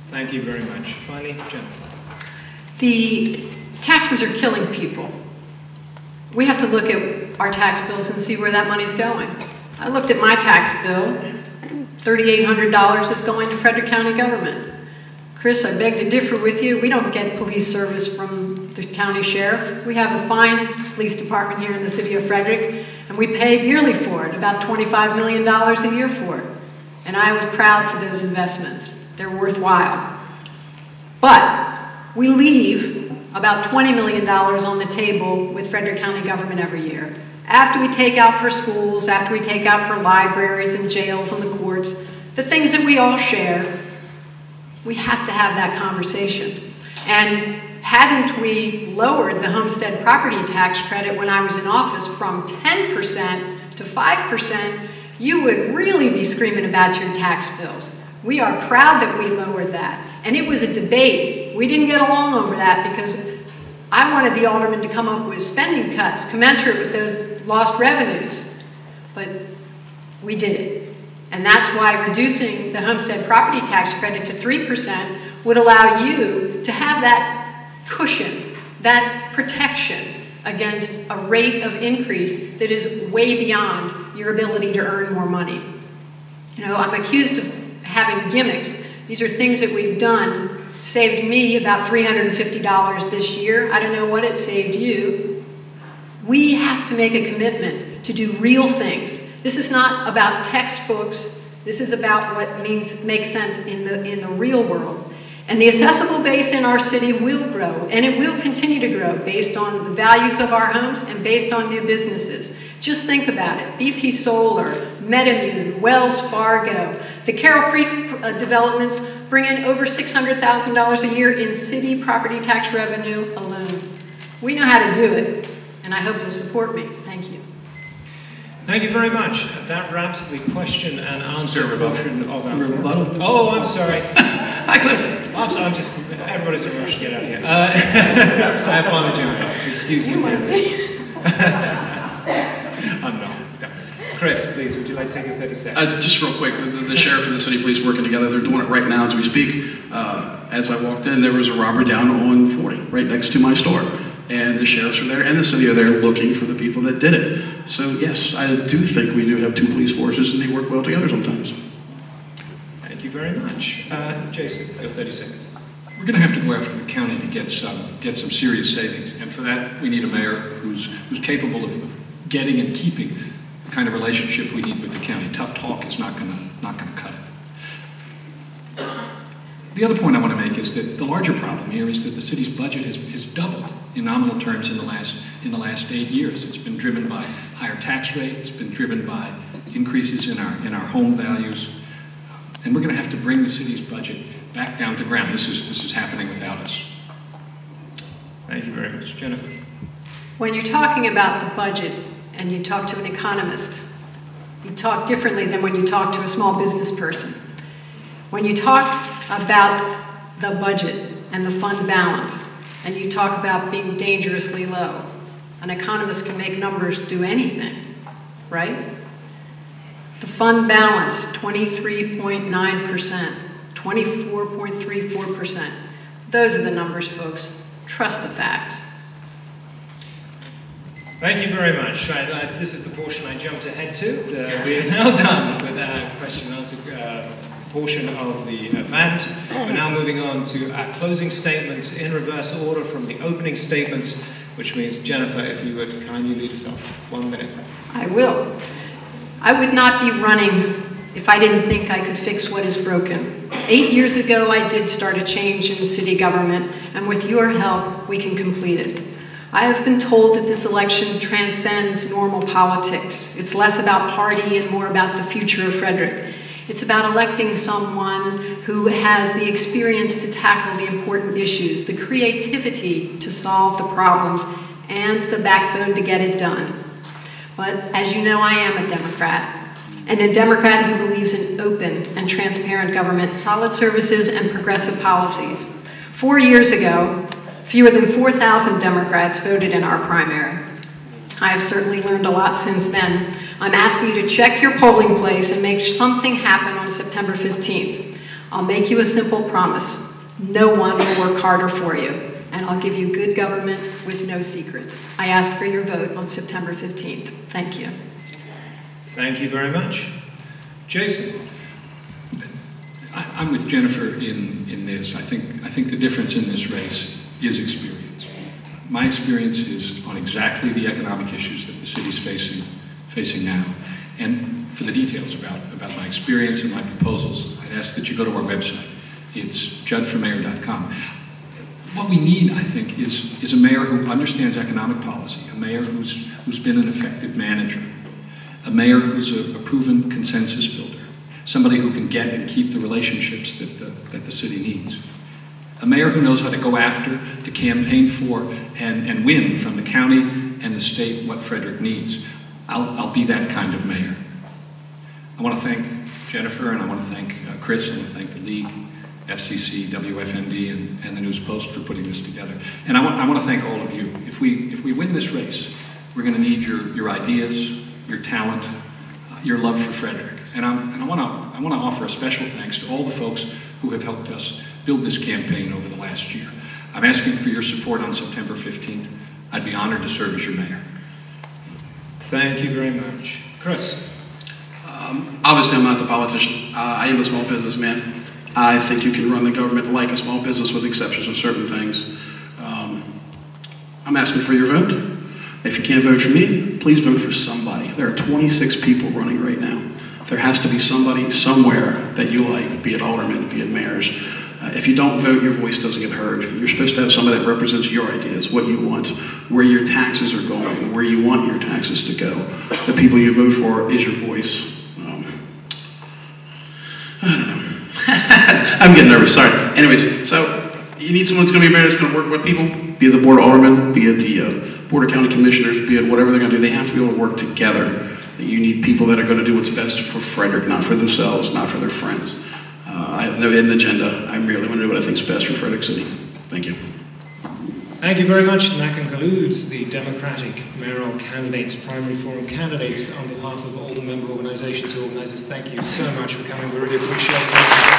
Thank you very much. Finally, Jennifer. The taxes are killing people. We have to look at our tax bills and see where that money's going. I looked at my tax bill. $3,800 is going to Frederick County government. Chris, I beg to differ with you. We don't get police service from the county sheriff. We have a fine police department here in the city of Frederick, and we pay dearly for it, about $25 million a year for it. And I was proud for those investments. They're worthwhile. But we leave about $20 million on the table with Frederick County government every year. After we take out for schools, after we take out for libraries and jails and the courts, the things that we all share, we have to have that conversation. And hadn't we lowered the homestead property tax credit when I was in office from 10% to 5%, you would really be screaming about your tax bills. We are proud that we lowered that. And it was a debate. We didn't get along over that because I wanted the aldermen to come up with spending cuts commensurate with those lost revenues. But we did it. And that's why reducing the homestead property tax credit to 3% would allow you to have that cushion, that protection against a rate of increase that is way beyond your ability to earn more money. You know, I'm accused of having gimmicks. These are things that we've done. Saved me about $350 this year. I don't know what it saved you. We have to make a commitment to do real things. This is not about textbooks. This is about what makes sense in the real world. And the assessable base in our city will grow, and it will continue to grow based on the values of our homes and based on new businesses. Just think about it. BP Solar, MedImmune, Wells Fargo, the Carroll Creek developments bring in over $600,000 a year in city property tax revenue alone. We know how to do it, and I hope you'll support me. Thank you. Thank you very much. That wraps the question and answer portion of our rebuttal. Oh, I'm sorry. Hi, Cliff. I'm sorry, everybody's in a rush to get out of here. I apologize. Excuse me. I'm not. Chris, please, would you like to take a 30 seconds? Just real quick, the sheriff and the city police working together, they're doing it right now as we speak. As I walked in, there was a robber down on 40, right next to my store. And the sheriffs are there and the city are there looking for the people that did it. So yes, I do think we do have two police forces and they work well together sometimes. Thank you very much. Jason, your 30 seconds. We're going to have to go after the county to get some serious savings. And for that, we need a mayor who's capable of getting and keeping the kind of relationship we need with the county. Tough talk is not going to cut it. The other point I want to make is that the larger problem here is that the city's budget has doubled in nominal terms in the last 8 years. It's been driven by higher tax rate. It's been driven by increases in our home values, and we're going to have to bring the city's budget back down to ground. This is happening without us. Thank you very much, Jennifer. When you're talking about the budget and you talk to an economist, you talk differently than when you talk to a small business person. When you talk about the budget and the fund balance, and you talk about being dangerously low, an economist can make numbers do anything, right? The fund balance, 23.9%, 24.34%. Those are the numbers, folks. Trust the facts. Thank you very much. Right, this is the portion I jumped ahead to. We are now done with our question and answer portion of the event. We're now moving on to our closing statements in reverse order from the opening statements, which means, Jennifer, if you would kindly lead us off. 1 minute. I will. I would not be running if I didn't think I could fix what is broken. 8 years ago, I did start a change in city government, and with your help, we can complete it. I have been told that this election transcends normal politics. It's less about party and more about the future of Frederick. It's about electing someone who has the experience to tackle the important issues, the creativity to solve the problems, and the backbone to get it done. But as you know, I am a Democrat, and a Democrat who believes in open and transparent government, solid services, and progressive policies. 4 years ago, fewer than 4,000 Democrats voted in our primary. I have certainly learned a lot since then. I'm asking you to check your polling place and make something happen on September 15th. I'll make you a simple promise. No one will work harder for you, and I'll give you good government with no secrets. I ask for your vote on September 15th. Thank you. Thank you very much. Jason? I'm with Jennifer in this. I think the difference in this race is experience. My experience is on exactly the economic issues that the city's facing now. And for the details about my experience and my proposals, I'd ask that you go to our website. It's juddformayor.com. What we need, I think, is a mayor who understands economic policy, a mayor who's been an effective manager, a mayor who's a proven consensus builder, somebody who can get and keep the relationships that the city needs. A mayor who knows how to go after, to campaign for, and win from the county and the state what Frederick needs. I'll be that kind of mayor. I want to thank Jennifer, and I want to thank Chris, and I want to thank the League, FCC, WFND, and the News Post for putting this together. And I want to thank all of you. If we win this race, we're going to need your ideas, your talent, your love for Frederick. And I want to offer a special thanks to all the folks who have helped us build this campaign over the last year. I'm asking for your support on September 15th. I'd be honored to serve as your mayor. Thank you very much. Chris? Obviously, I'm not the politician. I am a small businessman. I think you can run the government like a small business with exceptions of certain things. I'm asking for your vote. If you can't vote for me, please vote for somebody. There are 26 people running right now. There has to be somebody somewhere that you like, be it aldermen, be it mayors. If you don't vote, your voice doesn't get heard. You're supposed to have somebody that represents your ideas, what you want, where your taxes are going, where you want your taxes to go. The people you vote for is your voice. I don't know. I'm getting nervous, sorry. Anyways, so you need someone who's going to be a mayor that's going to work with people, be it the Board of Aldermen, be it the Board of County Commissioners, be it whatever they're going to do. They have to be able to work together. You need people that are going to do what's best for Frederick, not for themselves, not for their friends. I have no hidden agenda. I merely want to do what I think is best for Frederick City. Thank you. Thank you very much. And that concludes the Democratic Mayoral Candidates Primary Forum candidates. On behalf of all the member organizations who organize this, thank you so much for coming. We really appreciate it.